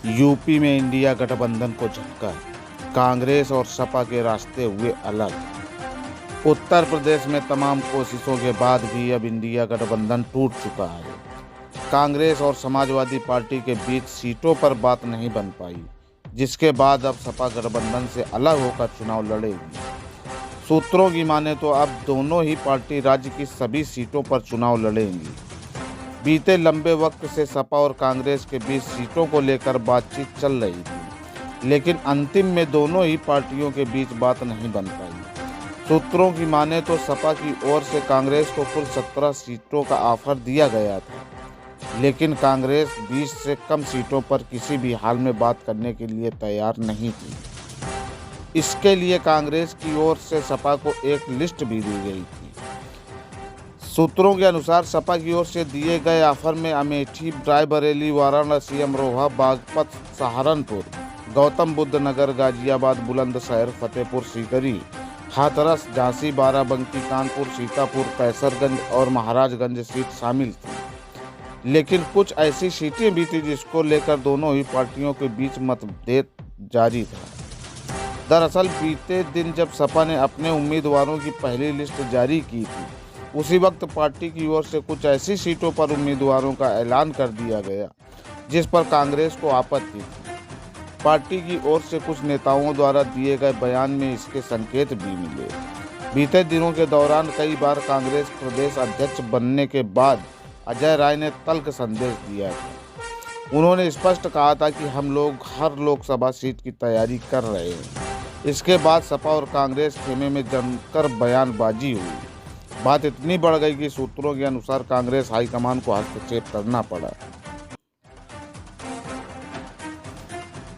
UP में India गठबंधन को झटका, कांग्रेस और सपा के रास्ते हुए अलग। उत्तर प्रदेश में तमाम कोशिशों के बाद भी अब इंडिया गठबंधन टूट चुका है। कांग्रेस और समाजवादी पार्टी के बीच सीटों पर बात नहीं बन पाई, जिसके बाद अब सपा गठबंधन से अलग होकर चुनाव लड़ेगी। सूत्रों की माने तो अब दोनों ही पार्टी राज्य की सभी सीटों पर चुनाव लड़ेंगी। बीते लंबे वक्त से सपा और कांग्रेस के बीच सीटों को लेकर बातचीत चल रही थी, लेकिन अंतिम में दोनों ही पार्टियों के बीच बात नहीं बन पाई। सूत्रों की माने तो सपा की ओर से कांग्रेस को कुल 17 सीटों का ऑफर दिया गया था, लेकिन कांग्रेस 20 से कम सीटों पर किसी भी हाल में बात करने के लिए तैयार नहीं थी। इसके लिए कांग्रेस की ओर से सपा को एक लिस्ट भी दी गई थी। सूत्रों के अनुसार सपा की ओर से दिए गए ऑफर में अमेठी, रायबरेली, वाराणसी, अमरोहा, बागपत, सहारनपुर, गौतम बुद्ध नगर, गाजियाबाद, बुलंदशहर, फतेहपुर सीकरी, हाथरस, झांसी, बाराबंकी, कानपुर, सीतापुर, कैसरगंज और महाराजगंज सीट शामिल थी। लेकिन कुछ ऐसी सीटें भी थी जिसको लेकर दोनों ही पार्टियों के बीच मतभेद जारी था। दरअसल बीते दिन जब सपा ने अपने उम्मीदवारों की पहली लिस्ट जारी की थी, उसी वक्त पार्टी की ओर से कुछ ऐसी सीटों पर उम्मीदवारों का ऐलान कर दिया गया जिस पर कांग्रेस को आपत्ति थी। पार्टी की ओर से कुछ नेताओं द्वारा दिए गए बयान में इसके संकेत भी मिले। बीते दिनों के दौरान कई बार कांग्रेस प्रदेश अध्यक्ष बनने के बाद अजय राय ने तल्ख संदेश दिया था। उन्होंने स्पष्ट कहा था कि हम लोग हर लोकसभा सीट की तैयारी कर रहे हैं। इसके बाद सपा और कांग्रेस खेमे में जमकर बयानबाजी हुई। बात इतनी बढ़ गई कि सूत्रों के अनुसार कांग्रेस हाईकमान को हस्तक्षेप करना पड़ा।